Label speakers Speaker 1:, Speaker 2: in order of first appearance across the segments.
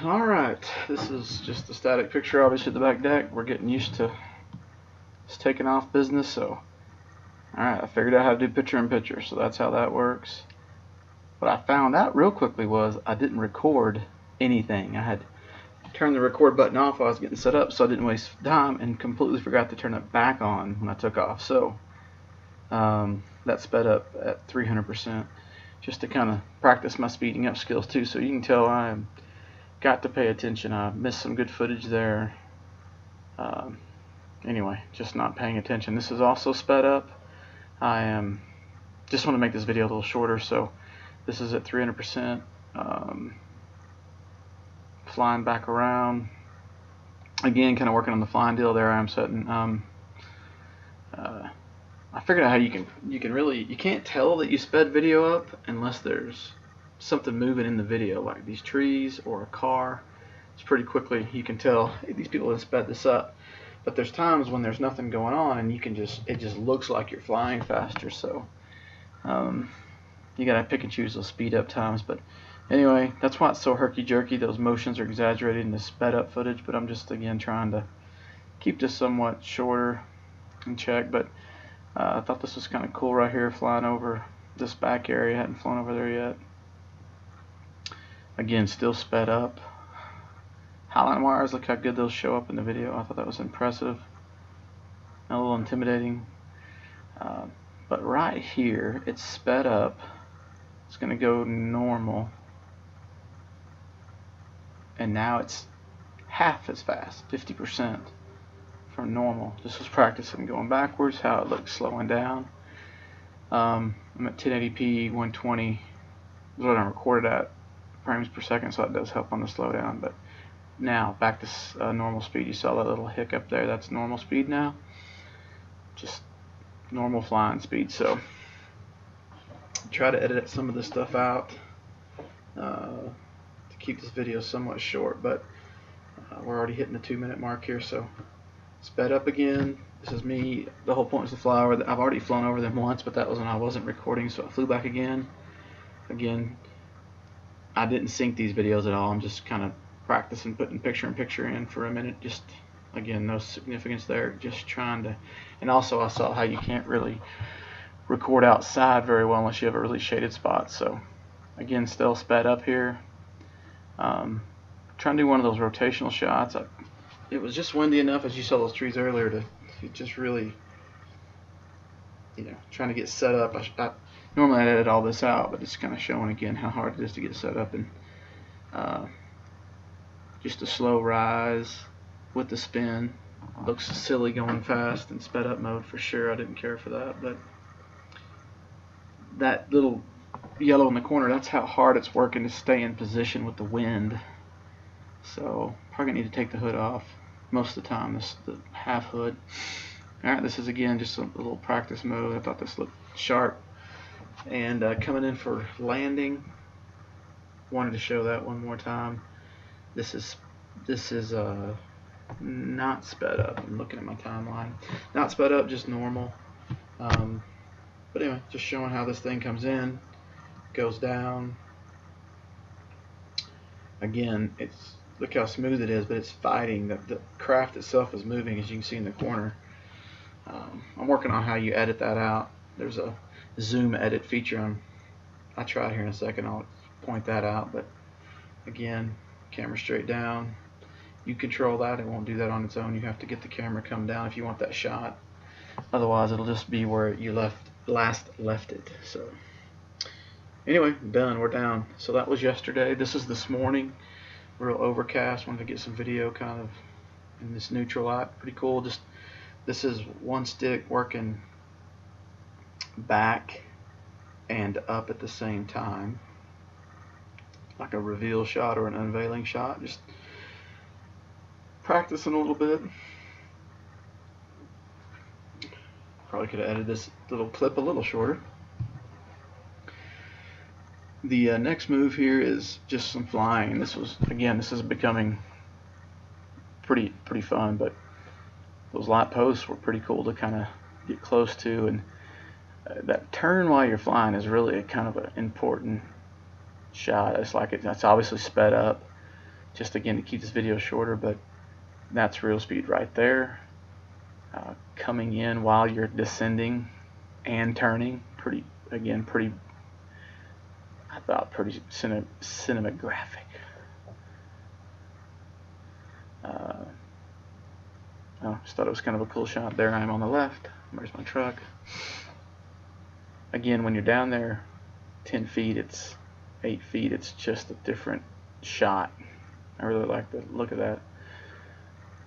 Speaker 1: Alright, this is just a static picture, obviously, of the back deck. We're getting used to this taking off business, so alright, I figured out how to do picture-in-picture, so that's how that works. What I found out real quickly was I didn't record anything. I had turned the record button off while I was getting set up, so I didn't waste time, and completely forgot to turn it back on when I took off. So that sped up at 300%, just to kind of practice my speeding up skills too. So you can tell I got to pay attention. I missed some good footage there. Anyway, just not paying attention. This is also sped up. I just want to make this video a little shorter, so this is at 300%. Flying back around again, kind of working on the flying deal there. I'm setting. I figured out how you can really, you can't tell that you sped video up unless there's something moving in the video, like these trees or a car. It's pretty quickly you can tell, hey, these people have sped this up. But there's times when there's nothing going on and it just looks like you're flying faster. So you gotta pick and choose those speed up times. But anyway, that's why it's so herky-jerky. Those motions are exaggerated in the sped up footage, but I'm just again trying to keep this somewhat shorter in check. But I thought this was kind of cool right here, flying over this back area. I hadn't flown over there yet. Again, still sped up. Highline wires, look how good those show up in the video. I thought that was impressive. A little intimidating. But right here, it's sped up. It's going to go normal. And now it's half as fast, 50% from normal. This was practicing going backwards, how it looks slowing down. I'm at 1080p, 120 is what I'm recorded at frames per second, so that does help on the slowdown. But now back to normal speed. You saw that little hiccup there. That's normal speed now. Just normal flying speed. So try to edit some of this stuff out to keep this video somewhat short, but we're already hitting the 2-minute mark here, so sped up again. This is me. The whole point is to fly over. I've already flown over them once, but that was when I wasn't recording, so I flew back again. Again, I didn't sync these videos at all. I'm just kind of practicing putting picture-in-picture in for a minute. Just again, no significance there. Just trying to, and also I saw how you can't really record outside very well unless you have a really shaded spot. So again, still sped up here. Trying to do one of those rotational shots. It was just windy enough, as you saw those trees earlier, to just really, trying to get set up. Normally I'd edit all this out, but it's kind of showing again how hard it is to get set up. And just a slow rise with the spin. Looks silly going fast in sped up mode for sure. I didn't care for that, but that little yellow in the corner, that's how hard it's working to stay in position with the wind. So probably need to take the hood off most of the time. This is the half hood. Alright, this is again just a little practice mode. I thought this looked sharp. And coming in for landing, wanted to show that one more time. This is not sped up. I'm looking at my timeline. Not sped up, just normal. But anyway, just showing how this thing comes in, goes down. Again, look how smooth it is, but it's fighting. The craft itself is moving, as you can see in the corner. I'm working on how you edit that out. There's a zoom edit feature. I'll try it here in a second. I'll point that out. But again, camera straight down. You control that. It won't do that on its own. You have to get the camera come down if you want that shot. Otherwise, it'll just be where you last left it. So anyway, done. We're down. So that was yesterday. This is this morning. Real overcast. Wanted to get some video kind of in this neutral light. Pretty cool. Just this is one stick working back and up at the same time, like a reveal shot or an unveiling shot. Just practicing a little bit. Probably could have edited this little clip a little shorter. The next move here is just some flying. This is becoming pretty fun, but those light posts were pretty cool to kind of get close to, and that turn while you're flying is really a kind of an important shot. It's like it's obviously sped up just again to keep this video shorter, but that's real speed right there. Coming in while you're descending and turning, pretty, I thought pretty cinematographic. I just thought it was kind of a cool shot. There I am on the left. There's my truck. Again, when you're down there 10 feet, it's 8 feet, it's just a different shot. I really like the look of that.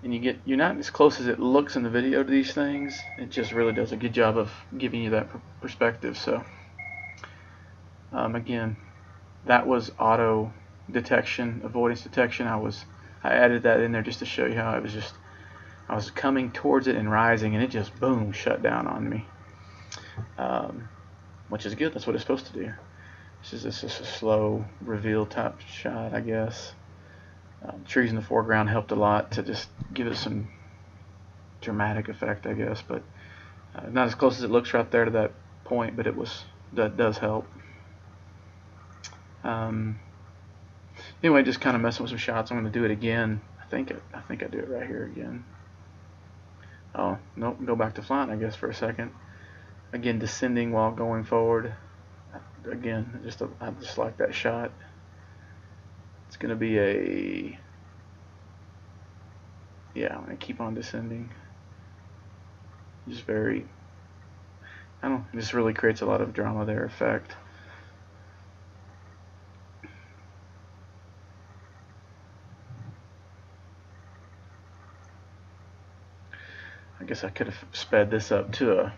Speaker 1: And you're not as close as it looks in the video to these things. It just really does a good job of giving you that perspective. So again, that was auto detection, avoidance detection. I added that in there just to show you how I was coming towards it and rising, and it just boom shut down on me, which is good. That's what it's supposed to do. This is a slow reveal type shot, I guess. Trees in the foreground helped a lot to just give it some dramatic effect, I guess, but not as close as it looks right there to that point, but that does help. Anyway, just kind of messing with some shots. I'm going to do it again. I think I do it right here again. Oh, nope, go back to flying, I guess, for a second. Again, descending while going forward. Again, I just like that shot. It's going to be I'm going to keep on descending. Just this really creates a lot of drama there, effect. I guess I could have sped this up to a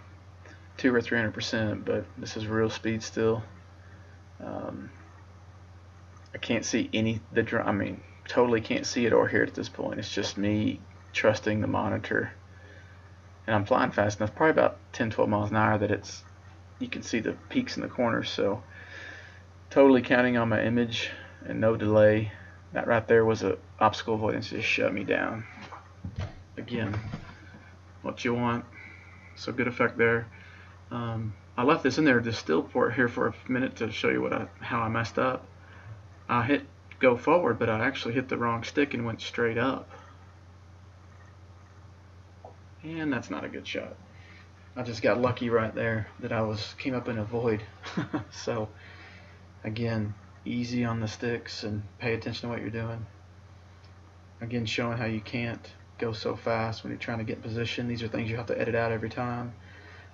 Speaker 1: 200 or 300%, but this is real speed still. I can't see totally can't see it or hear it at this point. It's just me trusting the monitor, and I'm flying fast enough, probably about 10-12 miles an hour, that you can see the peaks in the corners. So totally counting on my image and no delay. That right there was an obstacle avoidance, just shut me down. Again, what you want. So good effect there. I left this in there to still port here for a minute to show you how I messed up. I hit go forward, but I actually hit the wrong stick and went straight up. And that's not a good shot. I just got lucky right there that came up in a void. So again, easy on the sticks and pay attention to what you're doing. Again, showing how you can't go so fast when you're trying to get in position. These are things you have to edit out every time.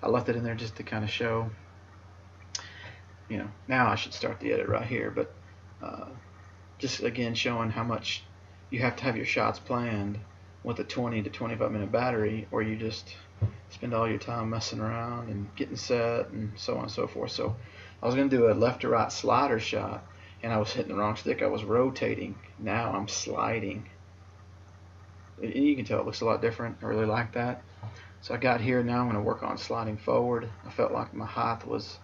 Speaker 1: I left it in there just to kind of show, now I should start the edit right here, but just again showing how much you have to have your shots planned with a 20 to 25 minute battery, or you just spend all your time messing around and getting set and so on and so forth. So I was going to do a left to right slider shot, and I was hitting the wrong stick. I was rotating. Now I'm sliding. And you can tell it looks a lot different. I really like that. So I got here. Now I'm going to work on sliding forward. I felt like my height was,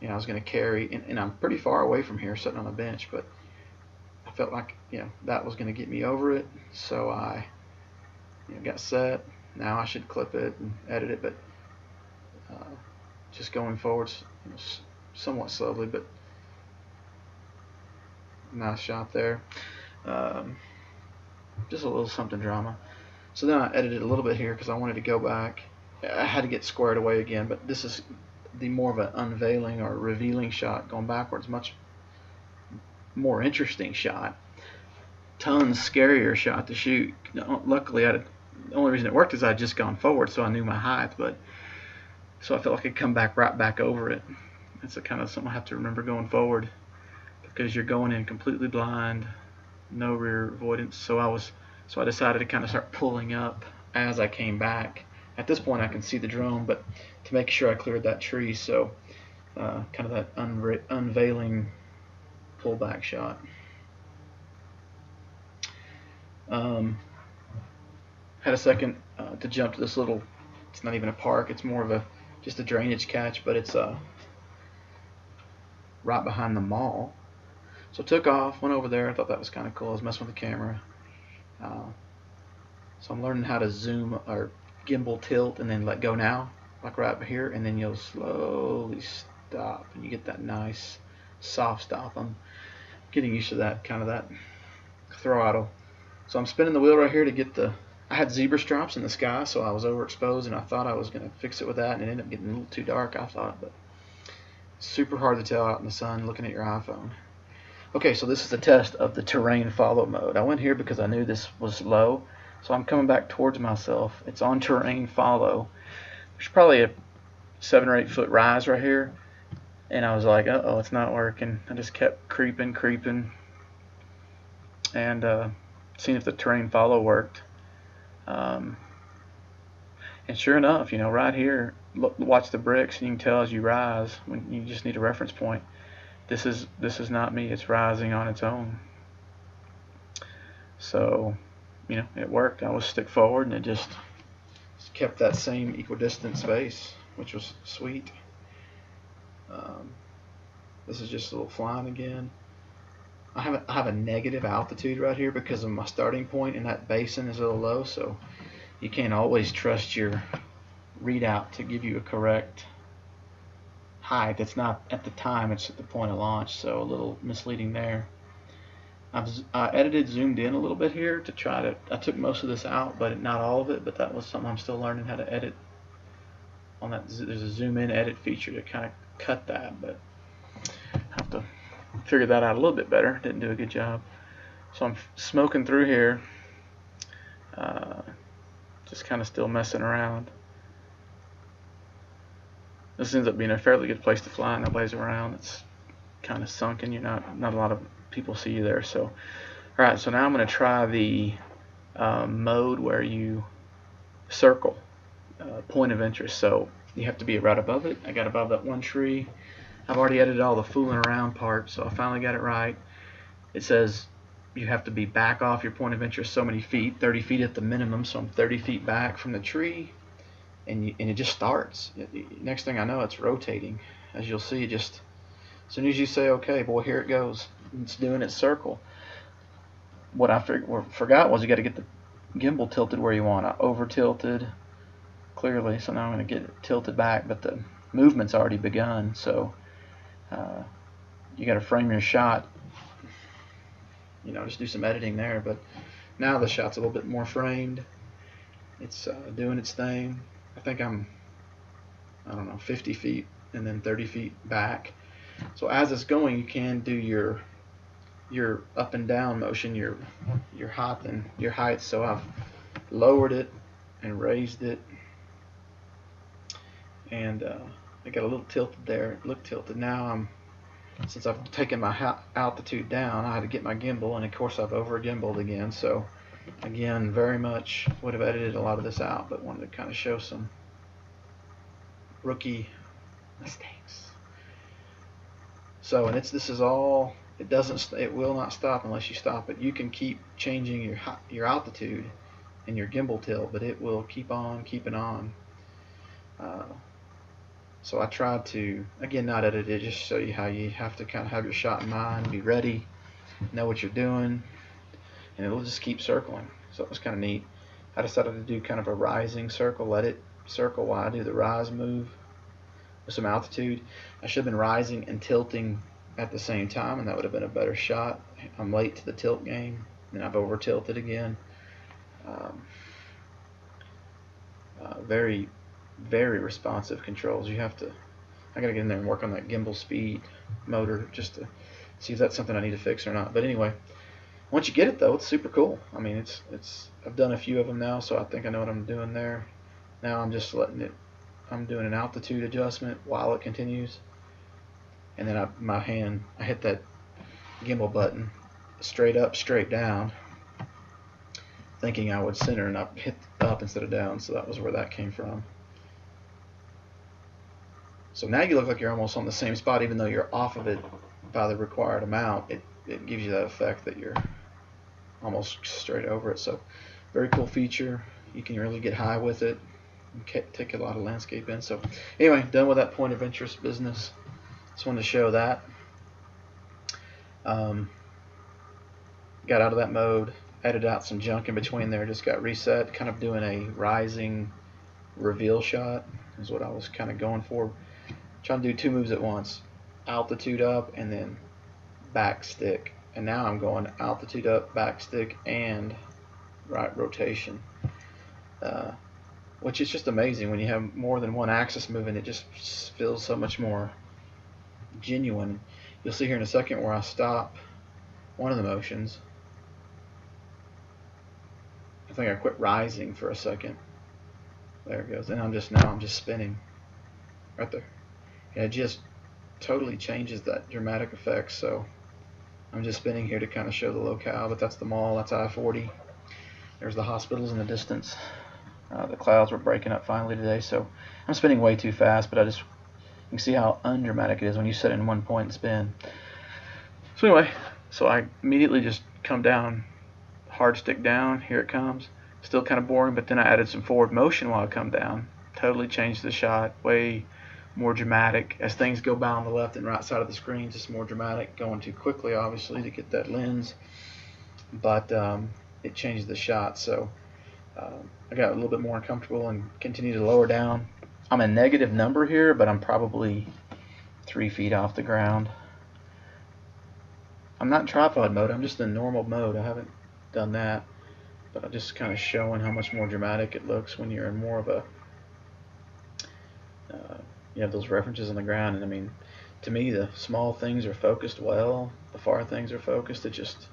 Speaker 1: I was going to carry, and I'm pretty far away from here sitting on the bench, but I felt like, that was going to get me over it. So I got set. Now I should clip it and edit it, but just going forward somewhat slowly, but nice shot there. Just a little something drama. So then I edited a little bit here because I wanted to go back. I had to get squared away again, but this is the more of an unveiling or revealing shot, going backwards. Much more interesting shot. Tons scarier shot to shoot. Luckily, the only reason it worked is I'd just gone forward, so I knew my height, so I felt like I could come back right back over it. It's a kind of something I have to remember going forward, because you're going in completely blind, no rear avoidance. So I decided to kind of start pulling up as I came back. At this point I can see the drone, but to make sure I cleared that tree, so kind of that unveiling pullback shot. Had a second to jump to this little, it's not even a park, it's more of just a drainage catch, but it's right behind the mall. So took off, went over there. I thought that was kind of cool. I was messing with the camera. So I'm learning how to zoom or gimbal tilt and then let go now, like right here, and then you'll slowly stop and you get that nice soft stop. I'm getting used to that, kind of that throttle. So I'm spinning the wheel right here to get the, I had zebra stripes in the sky, so I was overexposed, and I thought I was going to fix it with that, and it ended up getting a little too dark, I thought, but super hard to tell out in the sun looking at your iPhone. Okay, so this is a test of the terrain follow mode. I went here because I knew this was low, so I'm coming back towards myself. It's on terrain follow. There's probably a 7 or 8 foot rise right here, and I was like, uh-oh, it's not working. I just kept creeping, and seeing if the terrain follow worked. And sure enough, you know, right here, look, watch the bricks, and you can tell as you rise, when you just need a reference point. This is not me. It's rising on its own. So, you know, it worked. I was stick forward, and it just kept that same equidistant space, which was sweet. This is just a little flying again. I have a negative altitude right here because of my starting point, and that basin is a little low, so you can't always trust your readout to give you a correct height. It's not at the time, it's at the point of launch, so a little misleading there. I edited, zoomed in a little bit here to try to, I took most of this out, but not all of it, but that was something I'm still learning how to edit on that. There's a zoom in edit feature to kind of cut that, but I have to figure that out a little bit better. Didn't do a good job. So I'm smoking through here, just kind of still messing around. This ends up being a fairly good place to fly. Nobody's around. It's kind of sunken. You're not a lot of people see you there. So, all right. So now I'm going to try the mode where you circle point of interest. So you have to be right above it. I got above that one tree. I've already edited all the fooling around part, so I finally got it right. It says you have to be back off your point of interest so many feet, 30 feet at the minimum. So I'm 30 feet back from the tree. And it just starts. Next thing I know, it's rotating. As you'll see, just as soon as you say, okay, boy, here it goes. It's doing its circle. What I forgot was you got to get the gimbal tilted where you want. I over tilted clearly, so now I'm going to get it tilted back, but the movement's already begun. So you got to frame your shot. You know, just do some editing there. But now the shot's a little bit more framed. It's doing its thing. I think I don't know, 50 feet and then 30 feet back. So as it's going, you can do your up and down motion, your height and your height. So I've lowered it and raised it, and I got a little tilted there. It looked tilted. Now since I've taken my altitude down, I had to get my gimbal, and of course I've over gimbaled again. So again, very much would have edited a lot of this out, but wanted to kind of show some rookie mistakes. So, and this is all, it will not stop unless you stop it. You can keep changing your altitude and your gimbal tilt, but it will keep on keeping on. So I tried to, again, not edit it, just show you how you have to kind of have your shot in mind, be ready, know what you're doing, and it'll just keep circling. So it was kind of neat. I decided to do kind of a rising circle, let it circle while I do the rise move with some altitude. I should have been rising and tilting at the same time, and that would have been a better shot. I'm late to the tilt game, and I've over tilted again. Very, very responsive controls. I gotta get in there and work on that gimbal speed motor just to see if that's something I need to fix or not. But anyway, once you get it though, it's super cool. I mean, I've done a few of them now, so I think I know what I'm doing there. Now I'm just letting it, I'm doing an altitude adjustment while it continues, and then I hit that gimbal button straight up, straight down, thinking I would center, and I hit up instead of down, so that was where that came from. So now you look like you're almost on the same spot, even though you're off of it by the required amount. It gives you that effect that you're almost straight over it. So very cool feature. You can really get high with it and take a lot of landscape in. So anyway, done with that point of interest business. Just wanted to show that. Got out of that mode, edited out some junk in between there, just got reset, kind of doing a rising reveal shot is what I was kind of going for. Trying to do two moves at once, altitude up and then back stick and now I'm going altitude up, backstick, and right rotation, which is just amazing. When you have more than one axis moving, it just feels so much more genuine. You'll see here in a second where I stop one of the motions. I think I quit rising for a second. There it goes. And I'm just spinning right there. And it just totally changes that dramatic effect. So I'm just spinning here to kind of show the locale, but that's the mall, that's I-40. There's the hospitals in the distance. The clouds were breaking up finally today, so I'm spinning way too fast, but you can see how undramatic it is when you set in 1 point and spin. So anyway, so I immediately just come down, hard stick down, here it comes. Still kind of boring, but then I added some forward motion while I come down. Totally changed the shot, way more dramatic. As things go by on the left and right side of the screen, just more dramatic, going too quickly obviously to get that lens, but it changed the shot. So I got a little bit more uncomfortable and continue to lower down. I'm a negative number here, but I'm probably 3 feet off the ground. I'm not in tripod mode, I'm just in normal mode. I haven't done that, but I'm just kind of showing how much more dramatic it looks when you're in more of a you have those references on the ground. And I mean, to me, the small things are focused well, the far things are focused. It's just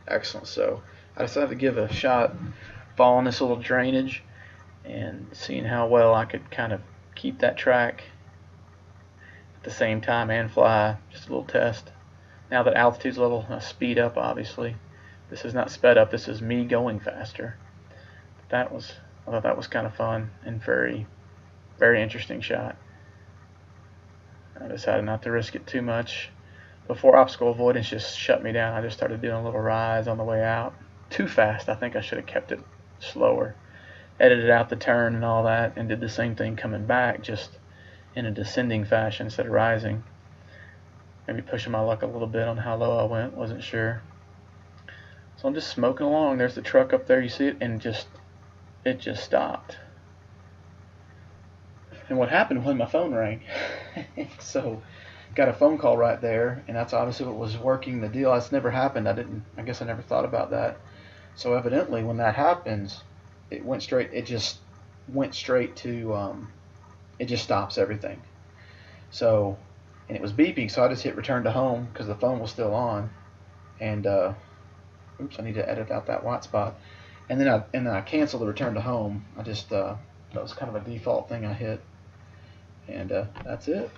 Speaker 1: excellent. So I decided to give a shot following this little drainage and seeing how well I could kind of keep that track at the same time and fly. Just a little test. Now that altitude's level, I speed up obviously. This is not sped up, this is me going faster. I thought that was kind of fun and very, very interesting shot. I decided not to risk it too much. Before obstacle avoidance just shut me down, I just started doing a little rise on the way out. Too fast. I think I should have kept it slower. Edited out the turn and all that, and did the same thing coming back, just in a descending fashion instead of rising. Maybe pushing my luck a little bit on how low I went, wasn't sure. So I'm just smoking along. There's the truck up there, you see it, and it just stopped. And what happened when my phone rang? So got a phone call right there, and that's obviously what was working the deal. That's never happened. I guess I never thought about that. So evidently when that happens, it just went straight to it just stops everything. So, and it was beeping, so I just hit return to home because the phone was still on. And oops, I need to edit out that white spot. And then I canceled the return to home. That was kind of a default thing I hit. And that's it.